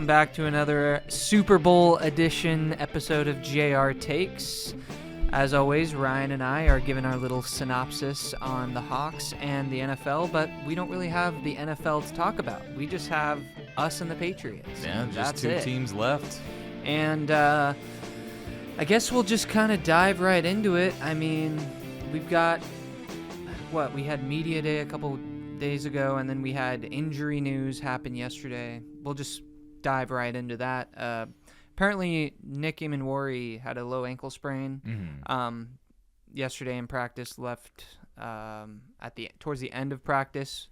welcome back to another Super Bowl edition episode of JR Takes. As always, Ryan and I are giving our little synopsis on the Hawks and the NFL, but we don't really have the NFL to talk about. We just have us and the Patriots. Yeah, just That's two it. teams left. And I guess we'll just kind of dive right into it. I mean, we've got, we had Media Day a couple days ago, and then we had injury news happen yesterday. We'll just dive right into that. Apparently, Nick Imanwari had a low ankle sprain yesterday in practice, left towards the end of practice,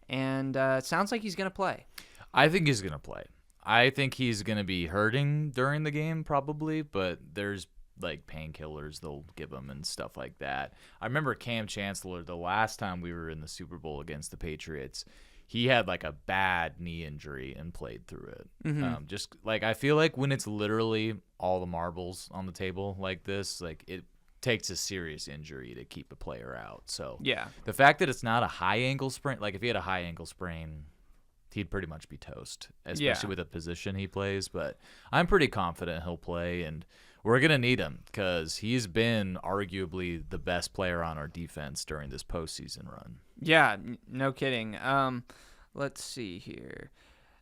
and it sounds like he's going to play. I think he's going to play. I think he's going to be hurting during the game probably, but there's like painkillers they'll give him and stuff like that. I remember Cam Chancellor, the last time we were in the Super Bowl against the Patriots, he had like a bad knee injury and played through it. Just like, I feel like when it's literally all the marbles on the table like this, like it takes a serious injury to keep a player out. So Yeah. the fact that it's not a high ankle sprain, like if he had a high ankle sprain, he'd pretty much be toast, especially with the position he plays. But I'm pretty confident he'll play, and we're going to need him because he's been arguably the best player on our defense during this postseason run. Yeah, no kidding. Let's see here.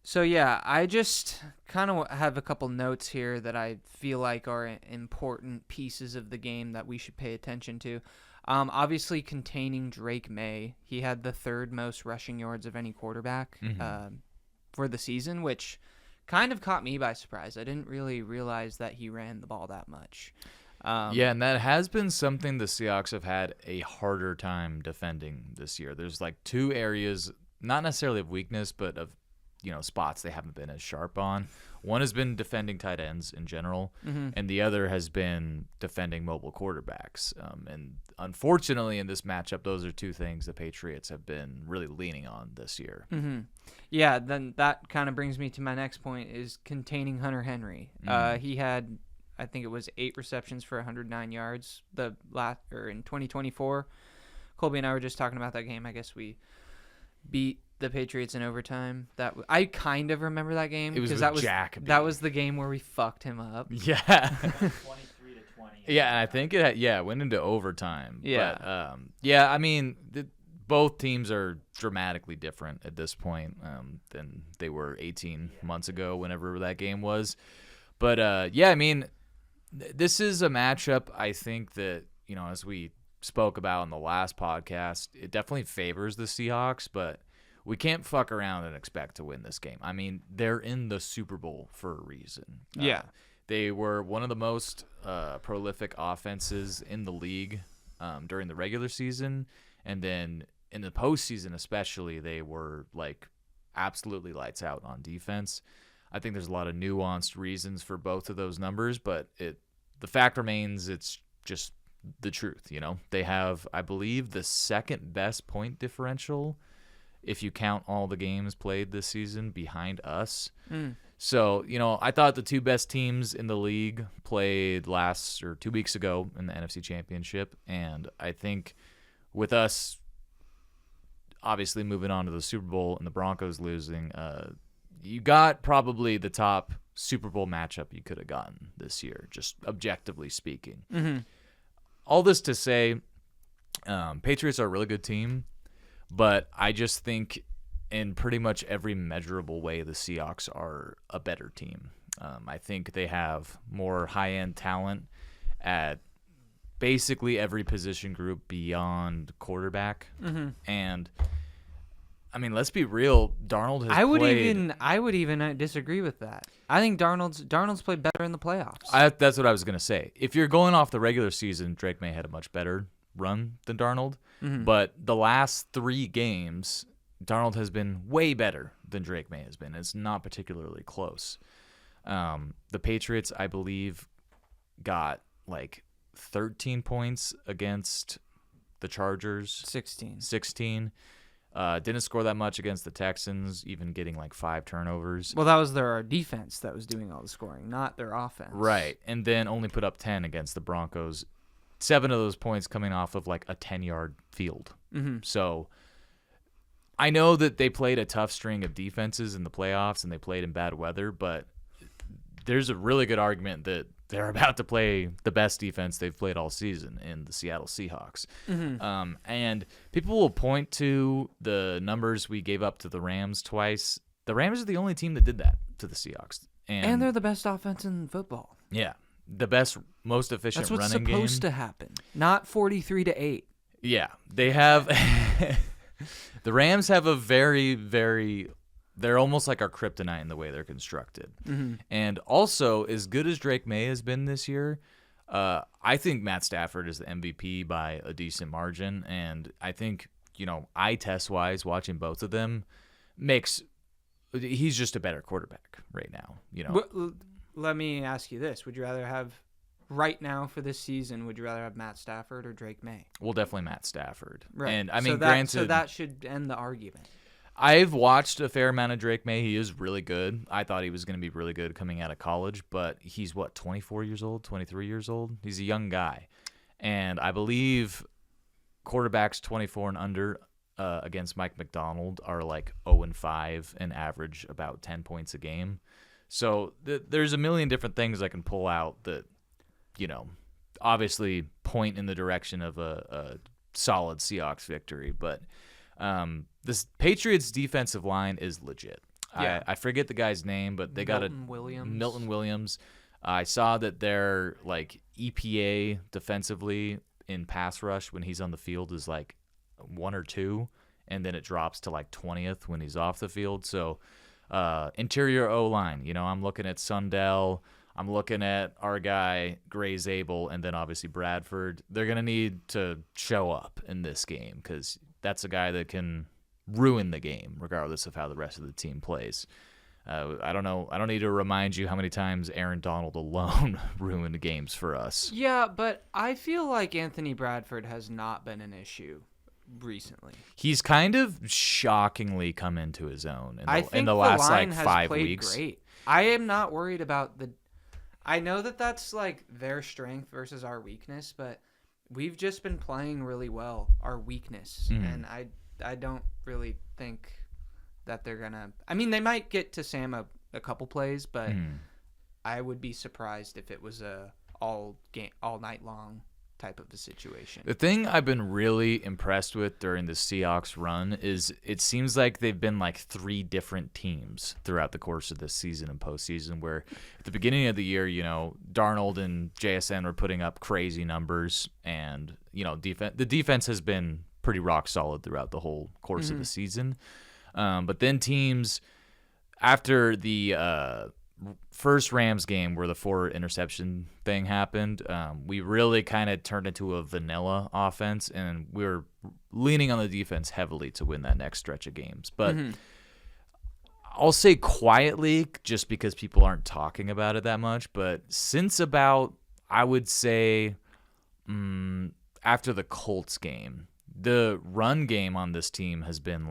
So, yeah, I just kind of have a couple notes here that I feel like are important pieces of the game that we should pay attention to. Obviously, containing Drake May. He had the third most rushing yards of any quarterback for the season, which kind of caught me by surprise. I didn't really realize that he ran the ball that much. Yeah, and that has been something the Seahawks have had a harder time defending this year. There's like two areas, not necessarily of weakness, but of spots they haven't been as sharp on. One has been defending tight ends in general, and the other has been defending mobile quarterbacks. And unfortunately, in this matchup, those are two things the Patriots have been really leaning on this year. Yeah, then that kind of brings me to my next point is containing Hunter Henry. He had, I think it was 8 receptions for 109 yards in 2024. Colby and I were just talking about that game. I guess we beat the Patriots in overtime. I kind of remember that game because that was the game where we fucked him up. Yeah. 23-20. Yeah, and I think it went into overtime. Yeah. But, I mean, both teams are dramatically different at this point than they were 18 months ago, whenever that game was. But, I mean, this is a matchup I think that, as we spoke about in the last podcast, it definitely favors the Seahawks, but we can't fuck around and expect to win this game. I mean, they're in the Super Bowl for a reason. Yeah. They were one of the most prolific offenses in the league during the regular season, and then in the postseason especially, they were like absolutely lights out on defense. I think there's a lot of nuanced reasons for both of those numbers, but the fact remains it's just the truth. They have, I believe, the second best point differential if you count all the games played this season behind us. So, I thought the two best teams in the league played 2 weeks ago in the NFC Championship. And I think with us obviously moving on to the Super Bowl and the Broncos losing, you got probably the top Super Bowl matchup you could have gotten this year, just objectively speaking. All this to say, Patriots are a really good team. But I just think in pretty much every measurable way, the Seahawks are a better team. I think they have more high-end talent at basically every position group beyond quarterback. And, I mean, let's be real. Darnold has played. I would even disagree with that. I think Darnold's played better in the playoffs. That's what I was going to say. If you're going off the regular season, Drake May had a much better run than Darnold. But the last 3 games, Darnold has been way better than Drake May has been. It's not particularly close. The Patriots, I believe, got like 13 points against the Chargers. 16. Didn't score that much against the Texans, even getting like 5 turnovers. Well, that was their defense that was doing all the scoring, not their offense. Right. And then only put up 10 against the Broncos. 7 of those points coming off of like a 10-yard field. Mm-hmm. So I know that they played a tough string of defenses in the playoffs and they played in bad weather, but there's a really good argument that they're about to play the best defense they've played all season in the Seattle Seahawks. And people will point to the numbers we gave up to the Rams twice. The Rams are the only team that did that to the Seahawks. And they're the best offense in football. Yeah. The best, most efficient running game. That's what's supposed to happen. Not 43-8. Yeah. They have... The Rams have a very, very... They're almost like our kryptonite in the way they're constructed. And also, as good as Drake May has been this year, I think Matt Stafford is the MVP by a decent margin. And I think, eye test-wise, watching both of them he's just a better quarterback right now. Let me ask you this. Would you rather have, right now for this season, would you rather have Matt Stafford or Drake May? Well, definitely Matt Stafford. Right. And, granted... So that should end the argument. I've watched a fair amount of Drake May. He is really good. I thought he was going to be really good coming out of college, but he's, 24 years old, 23 years old? He's a young guy. And I believe quarterbacks 24 and under against Mike McDonald are like 0-5 and average about 10 points a game. So there's a million different things I can pull out that, obviously point in the direction of a solid Seahawks victory. But this Patriots defensive line is legit. Yeah. I forget the guy's name, but they got Milton Williams. I saw that their EPA defensively in pass rush when he's on the field is 1 or 2, and then it drops to 20th when he's off the field. So interior O-line, I'm looking at Sundell, I'm looking at our guy Gray Zabel, and then obviously Bradford. They're going to need to show up in this game because that's a guy that can ruin the game regardless of how the rest of the team plays. I don't know. I don't need to remind you how many times Aaron Donald alone ruined games for us. Yeah, but I feel like Anthony Bradford has not been an issue recently. He's kind of shockingly come into his own in the last line 5 played weeks. Great. I am not worried about I know that that's their strength versus our weakness, but we've just been playing really well, our weakness, and I don't really think that they're gonna. I mean, they might get to Sam a couple plays, but I would be surprised if it was a all night long type of a situation. The thing I've been really impressed with during the Seahawks run is it seems like they've been 3 different teams throughout the course of this season and postseason, where at the beginning of the year, Darnold and JSN were putting up crazy numbers, and, the defense has been pretty rock solid throughout the whole course of the season. But then teams, after the first Rams game where the 4 interception thing happened, we really kind of turned into a vanilla offense, and we were leaning on the defense heavily to win that next stretch of games. But I'll say quietly, just because people aren't talking about it that much, but since about, I would say, after the Colts game, the run game on this team has been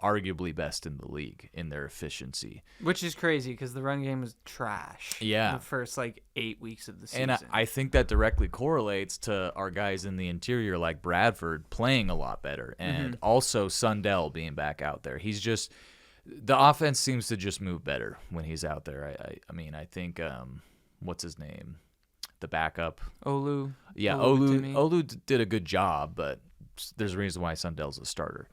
arguably best in the league in their efficiency, which is crazy because the run game was trash. Yeah, the first 8 weeks of the season, and I think that directly correlates to our guys in the interior like Bradford playing a lot better, and also Sundell being back out there. He's just, the offense seems to just move better when he's out there. I mean, I think what's his name, the backup, Olu. Yeah, Olu did a good job, but there's a reason why Sundell's a starter.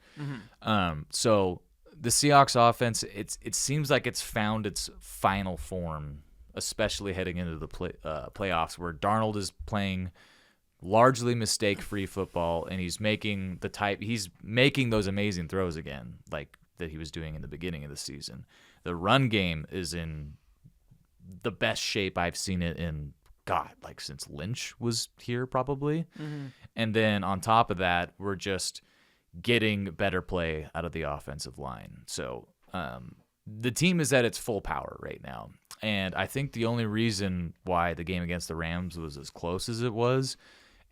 So the Seahawks offense, it seems like it's found its final form, especially heading into the playoffs, where Darnold is playing largely mistake-free football, and he's making those amazing throws again, like that he was doing in the beginning of the season. The run game is in the best shape I've seen it in, since Lynch was here probably. And then on top of that, we're just getting better play out of the offensive line. So the team is at its full power right now. And I think the only reason why the game against the Rams was as close as it was,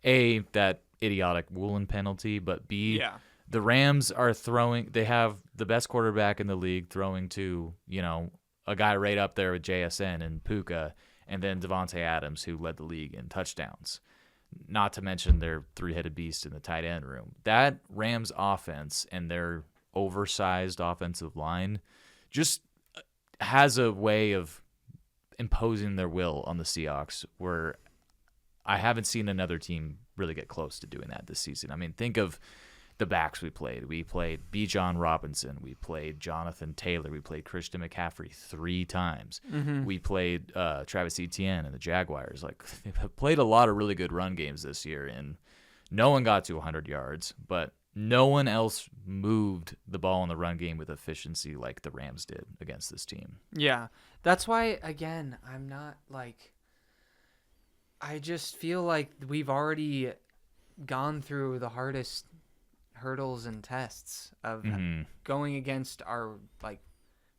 A, that idiotic Woolen penalty, but B, the Rams are they have the best quarterback in the league throwing to, a guy right up there with JSN and Puka, and then Devontae Adams, who led the league in touchdowns. Not to mention their 3-headed beast in the tight end room. That Rams offense and their oversized offensive line just has a way of imposing their will on the Seahawks where I haven't seen another team really get close to doing that this season. I mean, think of the backs we played. We played Bijan Robinson. We played Jonathan Taylor. We played Christian McCaffrey 3 times. We played Travis Etienne and the Jaguars. Like, they've played a lot of really good run games this year, and no one got to 100 yards, but no one else moved the ball in the run game with efficiency like the Rams did against this team. Yeah. That's why, again, I'm not like... I just feel like we've already gone through the hardest hurdles and tests of going against our like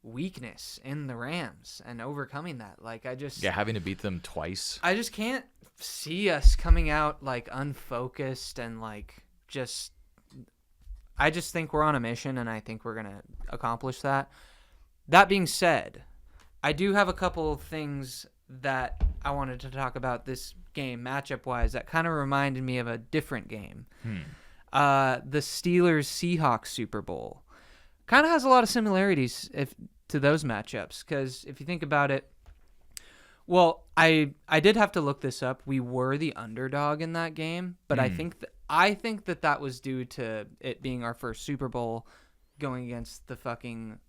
weakness in the Rams and overcoming that. Like having to beat them twice. I just can't see us coming out like unfocused and like just. I just think we're on a mission, and I think we're gonna accomplish that. That being said, I do have a couple of things that I wanted to talk about this game matchup wise that kind of reminded me of a different game. The Steelers-Seahawks Super Bowl kind of has a lot of similarities to those matchups, because if you think about it, well, I did have to look this up. We were the underdog in that game, but I think that was due to it being our first Super Bowl going against the fucking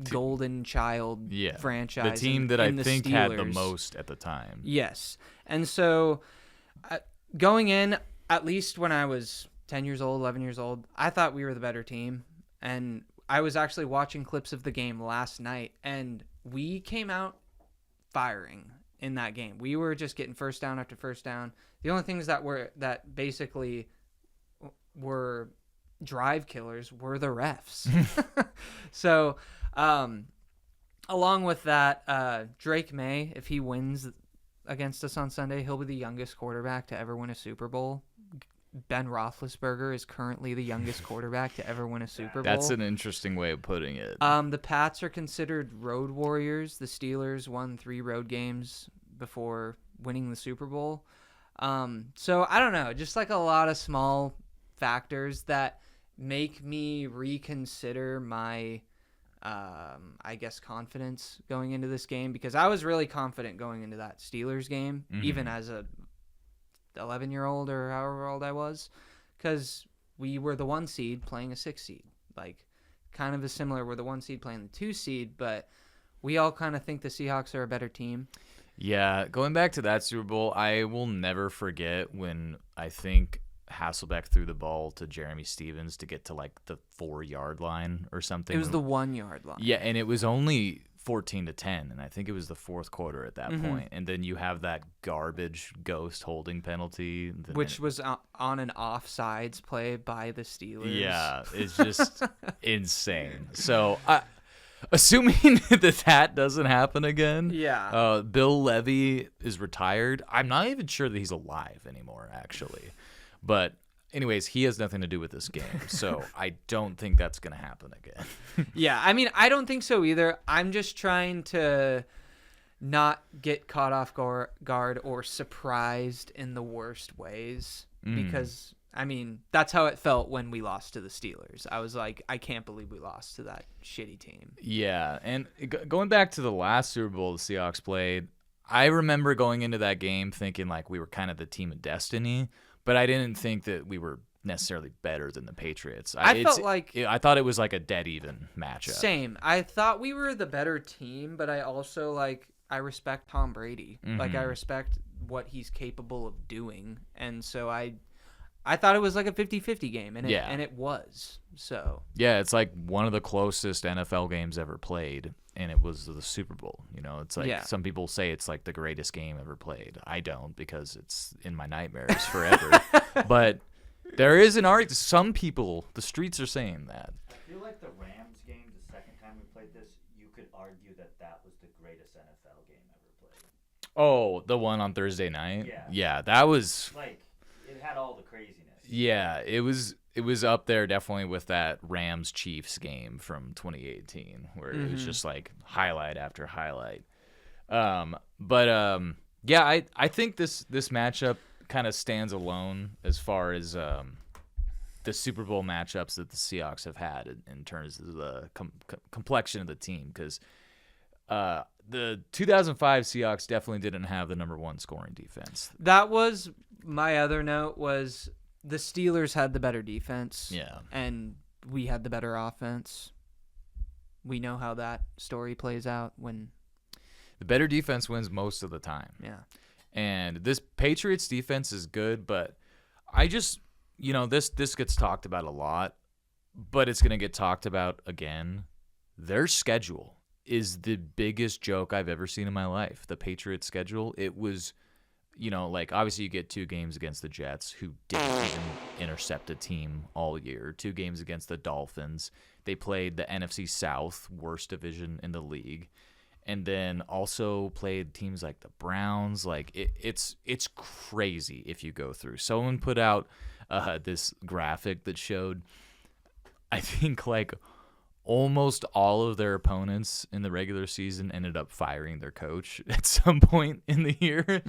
golden child franchise. The team that I think had the most at the time. Yes. And so going in, at least when I was 10 years old, 11 years old, I thought we were the better team. And I was actually watching clips of the game last night, and we came out firing in that game. We were just getting first down after first down. The only things that basically were drive killers were the refs. So, along with that, Drake May, if he wins against us on Sunday, he'll be the youngest quarterback to ever win a Super Bowl. Ben Roethlisberger is currently the youngest quarterback to ever win a Super Bowl. That's an interesting way of putting it. The Pats are considered road warriors. The Steelers won 3 road games before winning the Super Bowl. So I don't know, just like a lot of small factors that make me reconsider my, I guess, confidence going into this game, because I was really confident going into that Steelers game, even as a 11-year-old or however old I was, because we were the 1 seed playing a 6 seed. Like, kind of similar. We're the 1 seed playing the 2 seed, but we all kind of think the Seahawks are a better team. Yeah, going back to that Super Bowl, I will never forget when I think Hasselbeck threw the ball to Jeremy Stevens to get to like the 4-yard line or something. It was the 1-yard line. Yeah, and it was only 14-10, and I think it was the 4th quarter at that point. And then you have that garbage ghost holding penalty, which was on an offsides play by the Steelers. Yeah, it's just insane. So, assuming that doesn't happen again, Bill Levy is retired. I'm not even sure that he's alive anymore, actually. But anyways, he has nothing to do with this game, so I don't think that's going to happen again. Yeah, I mean, I don't think so either. I'm just trying to not get caught off guard or surprised in the worst ways, because, I mean, that's how it felt when we lost to the Steelers. I was like, I can't believe we lost to that shitty team. Yeah, and going back to the last Super Bowl the Seahawks played, I remember going into that game thinking like we were kind of the team of destiny, but I didn't think that we were necessarily better than the Patriots. I thought it was like a dead even matchup. Same. I thought we were the better team, but I also I respect Tom Brady. Like, I respect what he's capable of doing, and so I thought it was like a 50-50 game, and it was. So yeah, it's like one of the closest NFL games ever played, and it was the Super Bowl. You know, it's like some people say it's like the greatest game ever played. I don't, because it's in my nightmares forever. But there is an argument. Some people, the streets are saying that. I feel like the Rams game, the second time we played this, you could argue that was the greatest NFL game ever played. Oh, the one on Thursday night? Yeah. Yeah, that was... Like, it had all the craziness. Yeah, it was up there definitely with that Rams-Chiefs game from 2018, where it was just like highlight after highlight. Yeah, I think this matchup kind of stands alone as far as the Super Bowl matchups that the Seahawks have had in terms of the complexion of the team, because the 2005 Seahawks definitely didn't have the number one scoring defense. That was my other note, was the Steelers had the better defense. Yeah. And we had the better offense. We know how that story plays out when the better defense wins most of the time. Yeah. And this Patriots defense is good, but I just, this gets talked about a lot, but it's going to get talked about again. Their schedule is the biggest joke I've ever seen in my life. The Patriots schedule, it was, obviously you get 2 games against the Jets, who didn't even intercept a team all year. 2 games against the Dolphins. They played the NFC South, worst division in the league. And then also played teams like the Browns. Like it's crazy if you go through. Someone put out this graphic that showed, I think, like almost all of their opponents in the regular season ended up firing their coach at some point in the year.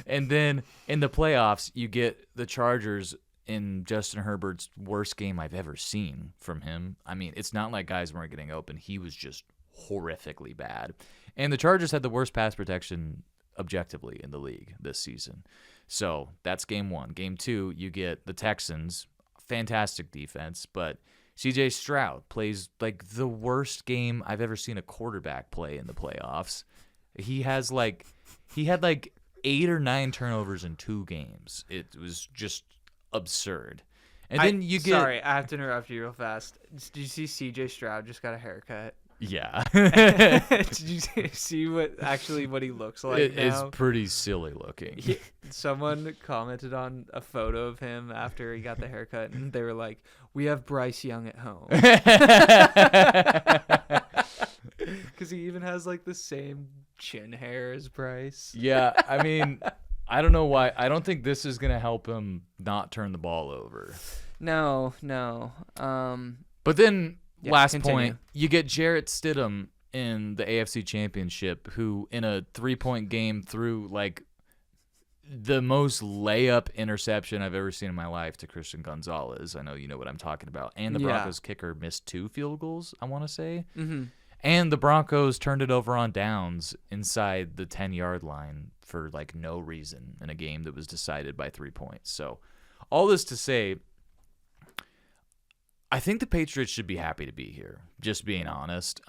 And then in the playoffs, you get the Chargers in Justin Herbert's worst game I've ever seen from him. I mean, it's not like guys weren't getting open. He was just horrifically bad. And the Chargers had the worst pass protection objectively in the league this season. So that's game 1. Game 2, you get the Texans, fantastic defense, but CJ Stroud plays like the worst game I've ever seen a quarterback play in the playoffs. He had like 8 or 9 turnovers in 2 games. It was just absurd. And then you get... Sorry, I have to interrupt you real fast. Did you see CJ Stroud just got a haircut? Yeah. Did you see what he looks like now? It's pretty silly looking. Someone commented on a photo of him after he got the haircut, and they were like, "We have Bryce Young at home." Because he even has like the same chin hair as Bryce. Yeah, I mean, I don't know why. I don't think this is going to help him not turn the ball over. No. But then... Yeah, last continue. point, you get Jarrett Stidham in the AFC Championship, who in a 3-point game threw like the most layup interception I've ever seen in my life to Christian Gonzalez. I know you know what I'm talking about. And the Broncos kicker missed 2 field goals, I want to say. Mm-hmm. And the Broncos turned it over on downs inside the 10-yard line for like no reason in a game that was decided by 3 points. So all this to say, I think the Patriots should be happy to be here, just being honest.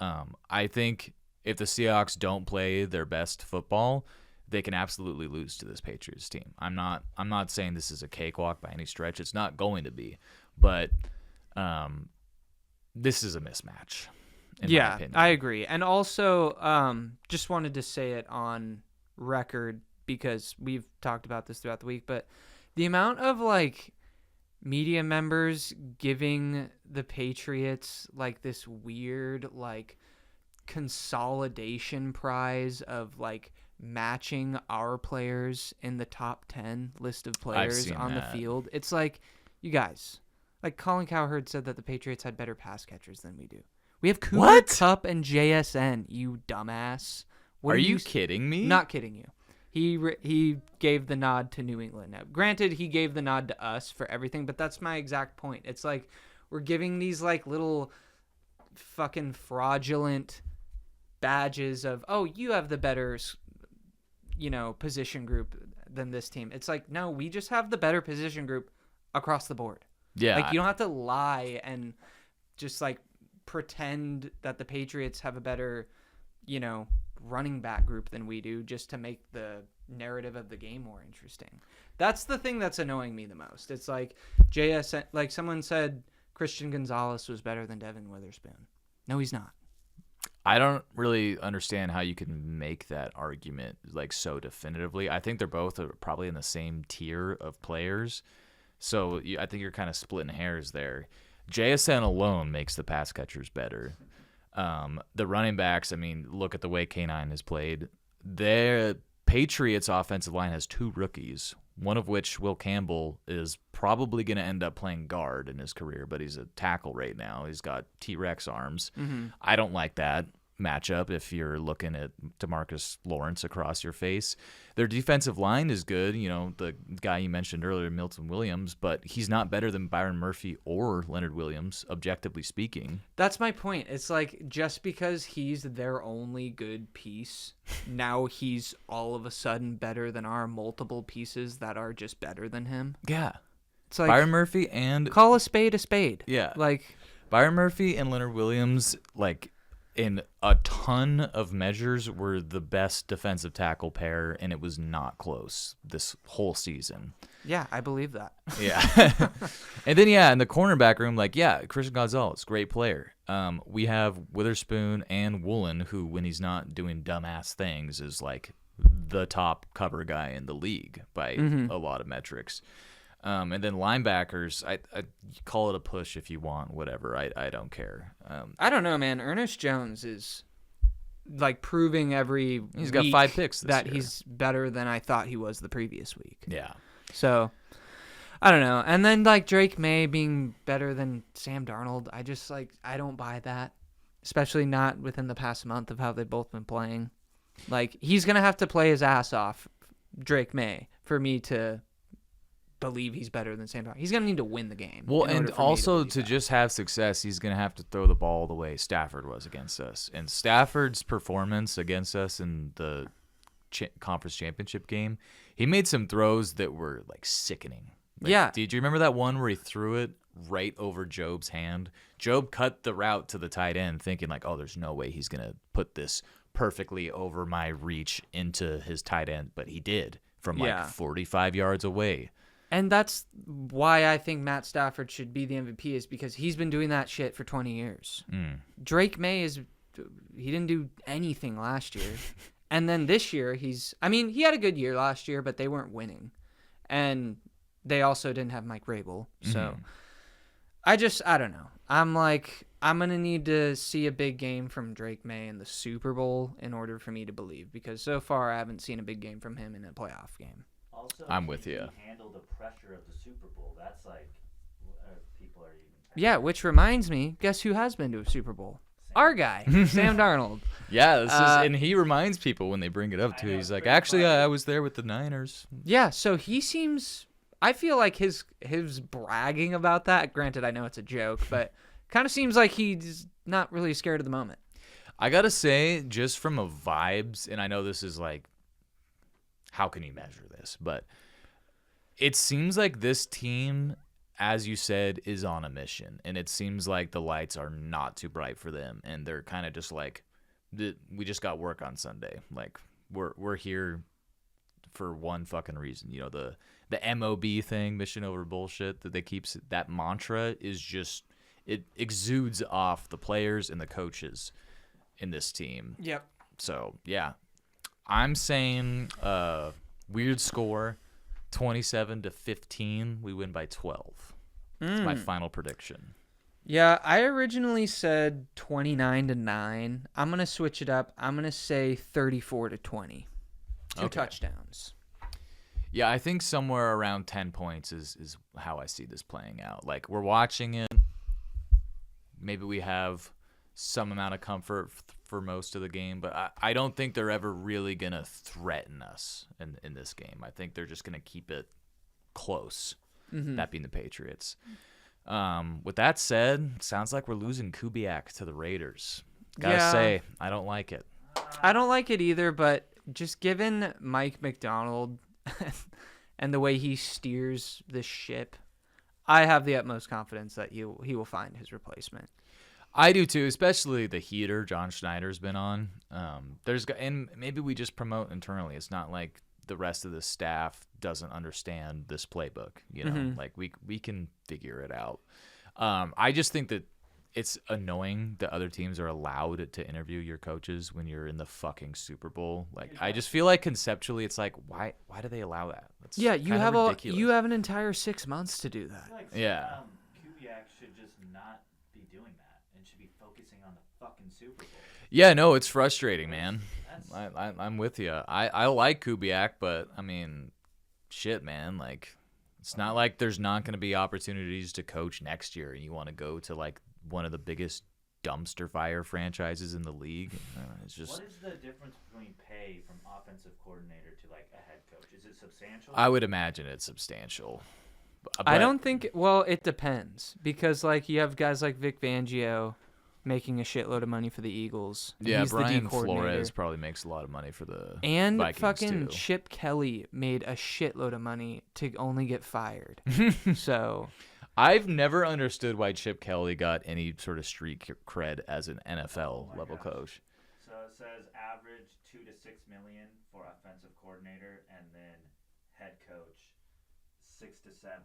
I think if the Seahawks don't play their best football, they can absolutely lose to this Patriots team. I'm not saying this is a cakewalk by any stretch. It's not going to be. But this is a mismatch, in my opinion. I agree. And also, just wanted to say it on record because we've talked about this throughout the week, but the amount of like media members giving the Patriots like this weird like consolidation prize of like matching our players in the top 10 list of players on the field. It's like, you guys, like Colin Cowherd said that the Patriots had better pass catchers than we do. We have Cooper Kupp and JSN, you dumbass. Are you kidding me? Not kidding you. He gave the nod to New England. Now, granted, he gave the nod to us for everything, but that's my exact point. It's like we're giving these like little fucking fraudulent badges of, oh, you have the better, position group than this team. It's like, no, we just have the better position group across the board. Yeah. Like, you don't have to lie and just like pretend that the Patriots have a better, running back group than we do just to make the narrative of the game more interesting. That's the thing that's annoying me the most. It's like JSN, like someone said Christian Gonzalez was better than Devin Witherspoon. No, he's not. I don't really understand how you can make that argument like so definitively. I think they're both probably in the same tier of players. So I think you're kind of splitting hairs there. JSN alone makes the pass catchers better. The running backs, I mean, look at the way K9 has played. Their Patriots offensive line has 2 rookies, one of which, Will Campbell, is probably going to end up playing guard in his career, but he's a tackle right now. He's got T-Rex arms. Mm-hmm. I don't like that. matchup if you're looking at DeMarcus Lawrence across your face. Their defensive line is good, the guy you mentioned earlier, Milton Williams, but he's not better than Byron Murphy or Leonard Williams, objectively speaking. That's my point. It's like, just because he's their only good piece, now he's all of a sudden better than our multiple pieces that are just better than him. Yeah. It's like, Byron Murphy and... call a spade a spade. Yeah. Like, Byron Murphy and Leonard Williams, like, in a ton of measures, were the best defensive tackle pair, and it was not close this whole season. yeah, I believe that. Yeah. And then, in the cornerback room, Christian Gonzalez, great player. We have Witherspoon and Woolen, who, when he's not doing dumbass things, is, like, the top cover guy in the league by a lot of metrics. And then linebackers, I call it a push if you want, whatever. I don't care. I don't know, man. Ernest Jones is like proving every He's got week 5 picks this that year. He's better than I thought he was the previous week. Yeah. So, I don't know. And then like Drake May being better than Sam Darnold, I don't buy that, especially not within the past month of how they've both been playing. Like, he's going to have to play his ass off, Drake May, for me to believe he's better than Sam Darnold. He's going to need to win the game. Well, in order and for me also believe to that. just have success, he's going to have to throw the ball the way Stafford was against us. And Stafford's performance against us in the conference championship game, he made some throws that were like sickening. Yeah. Did you remember that one where he threw it right over Job's hand? Job cut the route to the tight end thinking like, oh, there's no way he's going to put this perfectly over my reach into his tight end. But he did from like 45 yards away. And that's why I think Matt Stafford should be the MVP, is because he's been doing that shit for 20 years. Drake May he didn't do anything last year. And then this year he had a good year last year, but they weren't winning. And they also didn't have Mike Vrabel. So I don't know. I'm going to need to see a big game from Drake May in the Super Bowl in order for me to believe, because so far I haven't seen a big game from him in a playoff game. Also, I'm with you. Handle the pressure of the Super Bowl. That's like people are even. Yeah, which reminds me, guess who has been to a Super Bowl? Our guy, Sam Darnold. Yeah, and he reminds people when they bring it up too. He's like, actually, I was there with the Niners. Yeah, so he seems. I feel like his bragging about that. Granted, I know it's a joke, but kind of seems like he's not really scared of the moment. I gotta say, just from a vibes, and I know this is like, how can you measure this? But it seems like this team, as you said, is on a mission. And it seems like the lights are not too bright for them. And they're kind of just like, we just got work on Sunday. Like, we're here for one fucking reason. You know, the MOB thing, mission over bullshit, that they keep, that mantra is just, it exudes off the players and the coaches in this team. Yep. So, yeah. I'm saying weird score, 27-15. We win by 12. That's my final prediction. Yeah, I originally said 29-9. I'm gonna switch it up. I'm gonna say 34-20. Two touchdowns. Yeah, I think somewhere around 10 points is how I see this playing out. Like, we're watching it. Maybe we have some amount of comfort for most of the game, but I don't think they're ever really going to threaten us in this game. I think they're just going to keep it close, that being the Patriots. With that said, sounds like we're losing Kubiak to the Raiders. Gotta say, I don't like it. I don't like it either, but just given Mike McDonald and the way he steers this ship, I have the utmost confidence that he will find his replacement. I do too, especially the heater John Schneider's been on. And maybe we just promote internally. It's not like the rest of the staff doesn't understand this playbook. You know, like we can figure it out. I just think that it's annoying that other teams are allowed to interview your coaches when you're in the fucking Super Bowl. Like, I just feel like conceptually, it's like, why do they allow that? That's you have ridiculous. you have an entire 6 months to do that. Kubiak should just not be doing that and should be focusing on the fucking Super Bowl. Yeah, no, it's frustrating, man. I'm with you. I like Kubiak, but I mean, shit, man. Like, it's not like there's not going to be opportunities to coach next year, and you want to go to like one of the biggest dumpster fire franchises in the league. It's just. What is the difference between pay from offensive coordinator to like a head coach? Is it substantial? I would imagine it's substantial. I don't think. Well, it depends because like you have guys like Vic Fangio making a shitload of money for the Eagles. Yeah, He's Brian the D coordinator. Flores probably makes a lot of money for the And Vikings fucking too. Chip Kelly made a shitload of money to only get fired. So I've never understood why Chip Kelly got any sort of street cred as an NFL level coach. So it says average 2 to 6 million for offensive coordinator, and then head coach 6 to 7,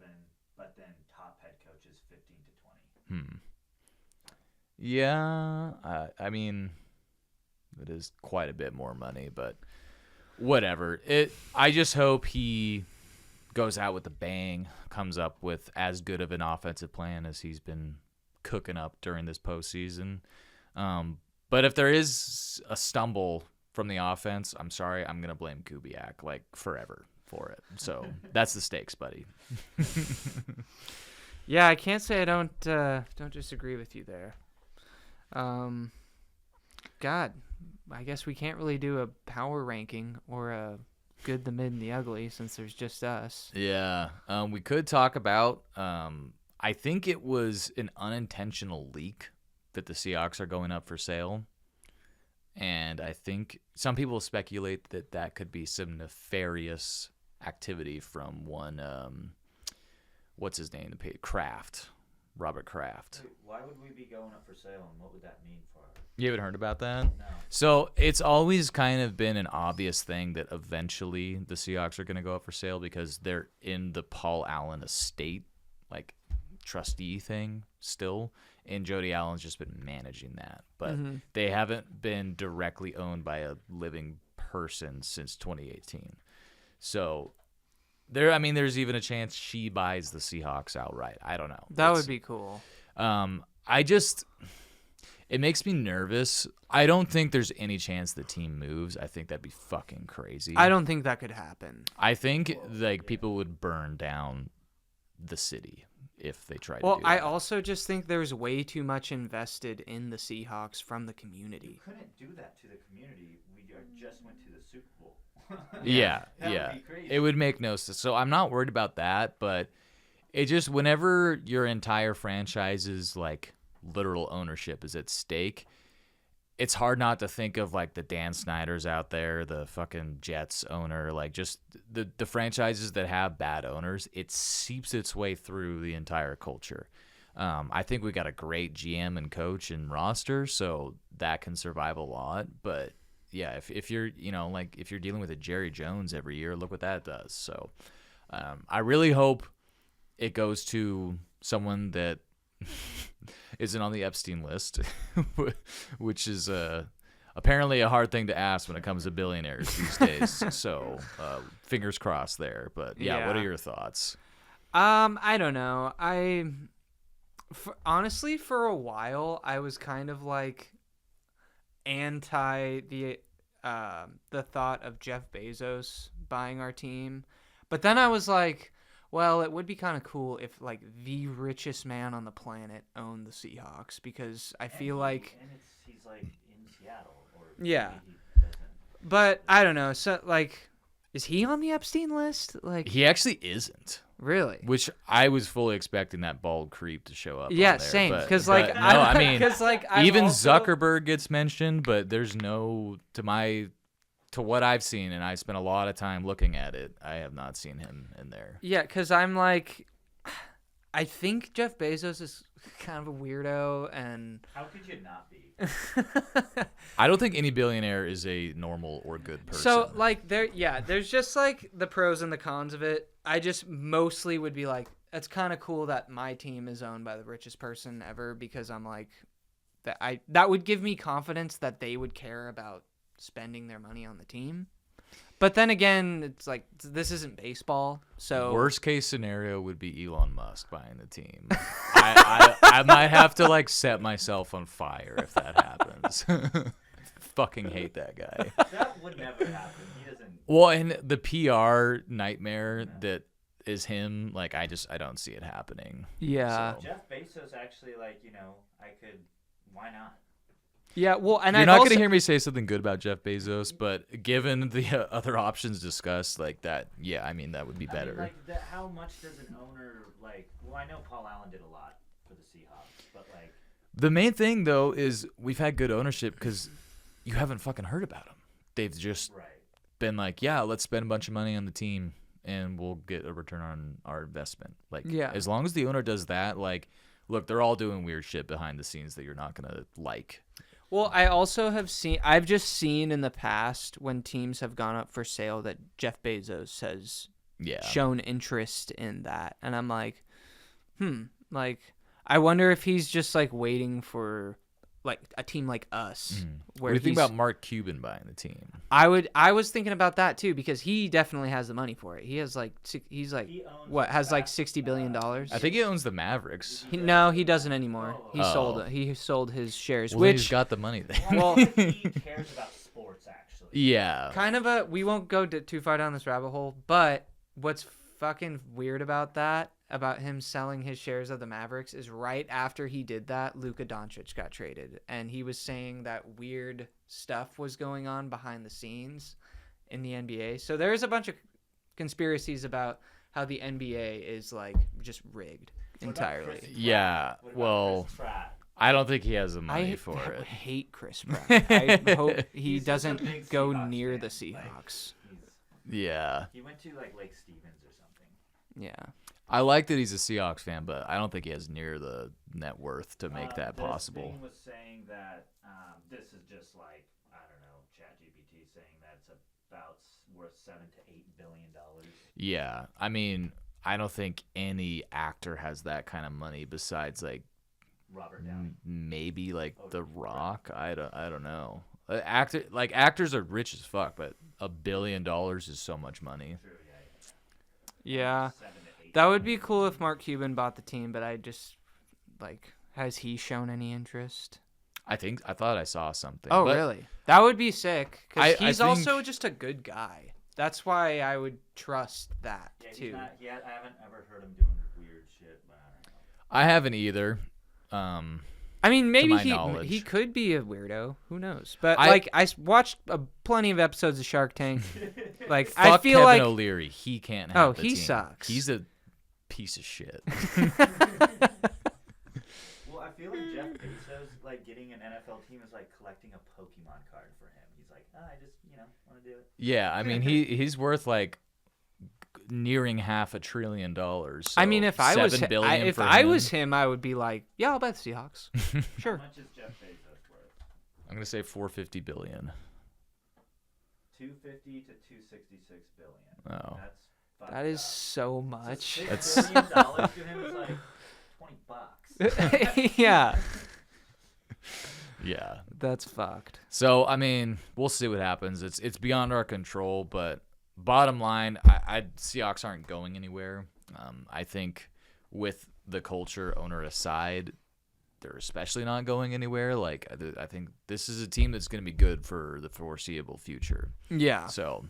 but then top head coach is 15 to 20. Yeah, I mean, it is quite a bit more money, but whatever. I just hope he goes out with a bang, comes up with as good of an offensive plan as he's been cooking up during this postseason. But if there is a stumble from the offense, I'm sorry, I'm gonna blame Kubiak like forever for it. So that's the stakes, buddy. yeah, I can't say I don't disagree with you there. God, I guess we can't really do a power ranking or a good, the mid, and the ugly since there's just us. Yeah, we could talk about. I think it was an unintentional leak that the Seahawks are going up for sale, and I think some people speculate that that could be some nefarious activity from one. What's his name? Robert Kraft. Wait, why would we be going up for sale, and what would that mean for us? You haven't heard about that? No. So it's always kind of been an obvious thing that eventually the Seahawks are going to go up for sale because they're in the Paul Allen estate, like trustee thing still, and Jody Allen's just been managing that. But they haven't been directly owned by a living person since 2018. So there's even a chance she buys the Seahawks outright. I don't know. That would be cool. It makes me nervous. I don't think there's any chance the team moves. I think that'd be fucking crazy. I don't think that could happen. I think people would burn down the city if they tried to do that. I also just think there's way too much invested in the Seahawks from the community. You couldn't do that to the community. We just went to the Super Bowl. Yeah. That would be crazy. It would make no sense. So I'm not worried about that, but it just whenever your entire franchise's like literal ownership is at stake, it's hard not to think of like the Dan Snyders out there, the fucking Jets owner, like just the franchises that have bad owners. It seeps its way through the entire culture. I think we got a great GM and coach and roster, so that can survive a lot. But yeah, if you're if you're dealing with a Jerry Jones every year, look what that does. So I really hope it goes to someone that isn't on the Epstein list, which is apparently a hard thing to ask when it comes to billionaires these days. So fingers crossed there. But yeah, what are your thoughts? I don't know. Honestly, for a while, I was kind of like anti the thought of Jeff Bezos buying our team, but then I was like, well, it would be kind of cool if like the richest man on the planet owned the Seahawks, because I feel like he's like in Seattle, or yeah, he doesn't. But I don't know. So like, is he on the Epstein list? Like, He actually isn't. Really? Which I was fully expecting that bald creep to show up. Yeah, on there, same. but- Because but like, no, I mean, because like, even Zuckerberg gets mentioned, but there's no to what I've seen, and I spent a lot of time looking at it. I have not seen him in there. Yeah, because I'm like, I think Jeff Bezos is kind of a weirdo, and How could you not be? I don't think any billionaire is a normal or good person. so like there's just like the pros and the cons of it. I just mostly would be like, it's kind of cool that my team is owned by the richest person ever, because I'm like, that would give me confidence that they would care about spending their money on the team. But then again, it's like, this isn't baseball, so worst case scenario would be Elon Musk buying the team. I might have to like set myself on fire if that happens. Fucking hate that guy. That would never happen. He doesn't. Well, and the PR nightmare that is him, like I don't see it happening. yeah. So. Jeff Bezos actually, like, I could Why not? Yeah, well, and You're not going to hear me say something good about Jeff Bezos, but given the other options discussed, like that, yeah, I mean, that would be better. I mean, how much does an owner, like, well, I know Paul Allen did a lot for the Seahawks, but, like... The main thing, though, is we've had good ownership because you haven't fucking heard about them. They've just been like, yeah, let's spend a bunch of money on the team, and we'll get a return on our investment. Like, as long as the owner does that, like, look, they're all doing weird shit behind the scenes that you're not going to like. Well, I've just seen in the past when teams have gone up for sale that Jeff Bezos has shown interest in that. And I'm like, like, I wonder if he's just like waiting for like a team like us. What do you think about Mark Cuban buying the team? I was thinking about that too because he definitely has the money for it. He has like has $60 billion. I think he owns the Mavericks. No, he doesn't anymore. He sold his shares. Well, he's got the money there. Well, he cares about sports actually. Yeah. Kind of we won't go too far down this rabbit hole, but what's fucking weird about him selling his shares of the Mavericks is right after he did that, Luka Doncic got traded. And he was saying that weird stuff was going on behind the scenes in the NBA. So there's a bunch of conspiracies about how the NBA is like just rigged entirely. Yeah, well, I don't think he has the money for it. I hate Chris Pratt. I hope he doesn't go near the Seahawks. Yeah. He went to like Lake Stevens or something. Yeah. I like that he's a Seahawks fan, but I don't think he has near the net worth to make that possible. This thing was saying that this is just like, I don't know, ChatGPT saying that it's about worth $7 to $8 billion. Yeah, I mean, I don't think any actor has that kind of money besides like Robert Downey. Maybe like The Rock. I don't know. Actors are rich as fuck, but $1 billion is so much money. True, yeah. That would be cool if Mark Cuban bought the team, but I just, like, has he shown any interest? I thought I saw something. Oh, really? That would be sick, because he's I also just a good guy. That's why I would trust that, too. I haven't ever heard him doing weird shit, but I don't know. I haven't either. I mean, maybe he he could be a weirdo. Who knows? But I watched plenty of episodes of Shark Tank. Like I feel Kevin like O'Leary. He can't have the he team. sucks. He's a piece of shit. Well, I feel like Jeff Bezos, like getting an NFL team is like collecting a Pokemon card for him. He's like, I just want to do it. Yeah, I mean he's worth like nearing $500 billion. So I mean, if I was him, I would be like, yeah, I'll bet the Seahawks. Sure. How much is Jeff Bezos worth? I'm gonna say $450 billion. 250 to 266 billion. Oh, that is so much. That's $6 billion to him is like $20. Yeah. Yeah. That's fucked. So I mean, we'll see what happens. It's beyond our control, but bottom line, Seahawks aren't going anywhere. I think with the culture owner aside, they're especially not going anywhere. Like I think this is a team that's going to be good for the foreseeable future. Yeah. So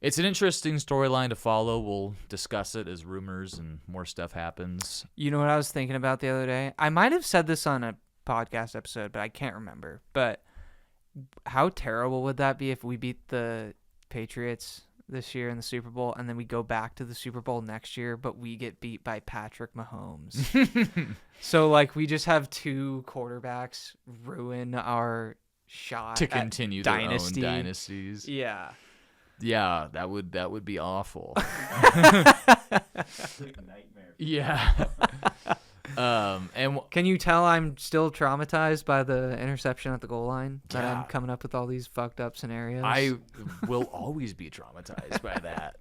it's an interesting storyline to follow. We'll discuss it as rumors and more stuff happens. You know what I was thinking about the other day? I might have said this on a podcast episode, but I can't remember. But how terrible would that be if we beat the Patriots this year in the Super Bowl, and then we go back to the Super Bowl next year, but we get beat by Patrick Mahomes? So, like, we just have two quarterbacks ruin our shot to continue their own dynasties. Yeah. Yeah, that would be awful. It's like a nightmare. Yeah. And can you tell I'm still traumatized by the interception at the goal line? That Yeah. I'm coming up with all these fucked up scenarios. I will always be traumatized by that.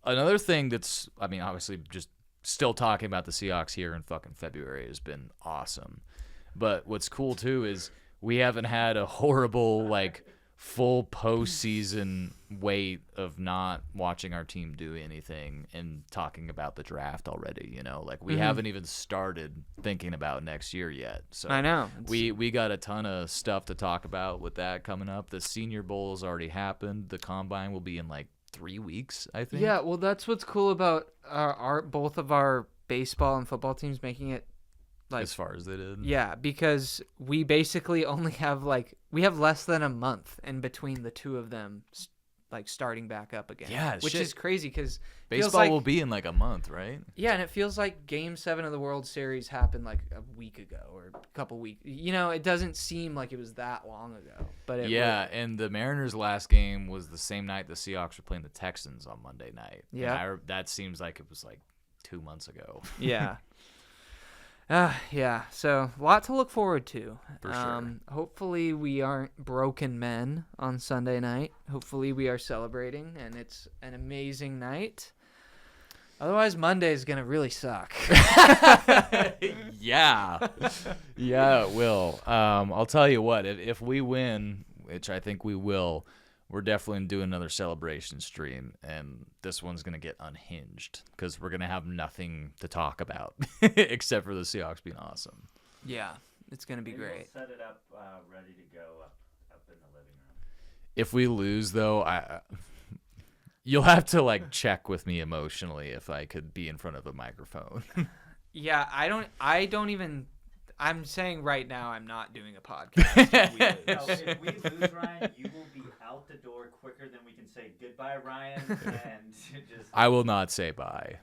Another thing that's, I mean, obviously just still talking about the Seahawks here in fucking February has been awesome. But what's cool too is we haven't had a horrible, like, full postseason wait of not watching our team do anything and talking about the draft already, like we haven't even started thinking about next year yet. So I know. We got a ton of stuff to talk about with that coming up. The Senior Bowl has already happened. The Combine will be in like 3 weeks, I think. Yeah, well, that's what's cool about both of our baseball and football teams making it Like, as far as they did. Yeah, because we basically only have we have less than a month in between the two of them starting back up again. Yeah, which is crazy because baseball will be in like a month, right? Yeah, and it feels like Game 7 of the World Series happened like a week ago or a couple weeks. It doesn't seem like it was that long ago. But and the Mariners' last game was the same night the Seahawks were playing the Texans on Monday night. Yeah, that seems like it was like 2 months ago. Yeah. Yeah, so a lot to look forward to. For sure. Hopefully we aren't broken men on Sunday night. Hopefully we are celebrating, and it's an amazing night. Otherwise, Monday is going to really suck. Yeah. Yeah, it will. I'll tell you what, if we win, which I think we will, we're definitely doing another celebration stream, and this one's going to get unhinged because we're going to have nothing to talk about except for the Seahawks being awesome. Yeah, it's going to be great. We'll set it up ready to go up in the living room. If we lose, though, you'll have to check with me emotionally if I could be in front of a microphone. Yeah, I don't even. I'm saying right now I'm not doing a podcast if we lose. If we lose, Ryan, you will be out the door quicker than we can say goodbye, Ryan, and just. I will not say bye.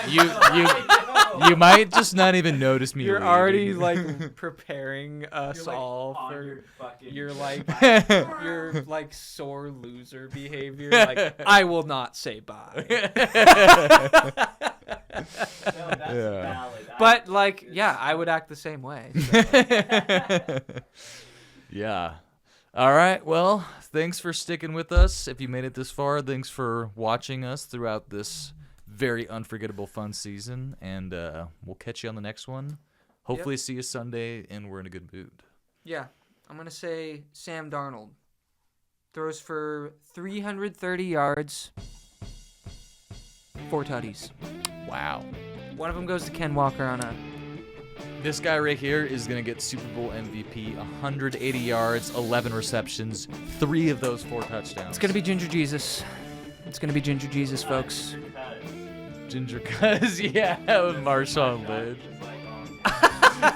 Yeah, You might just not even notice me. You're leaving. already preparing us You're, all on for your fucking your sore loser behavior. I will not say bye. No, that's valid. But I would act the same way. So. Yeah. All right. Well, thanks for sticking with us. If you made it this far, thanks for watching us throughout this very unforgettable fun season, and we'll catch you on the next one. Hopefully see you Sunday, and we're in a good mood. Yeah. I'm going to say Sam Darnold throws for 330 yards, 4 tutties. Wow. One of them goes to Ken Walker on a... This guy right here is going to get Super Bowl MVP, 180 yards, 11 receptions, 3 of those 4 touchdowns. It's going to be Ginger Jesus. It's going to be Ginger Jesus, folks. Ginger Cuz, yeah, with Marshawn Lynch.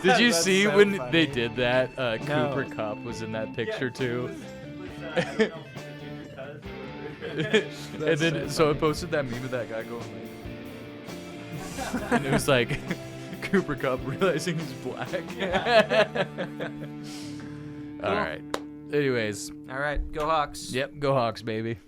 Did you see so when funny. they did that? No. Cooper Kupp was in that picture too. I don't know if he's a Ginger Cuz or... And then so I posted that meme of that guy going like, and it was like Cooper Kupp realizing he's black. All right. Anyways. All right. Go Hawks. Yep. Go Hawks, baby.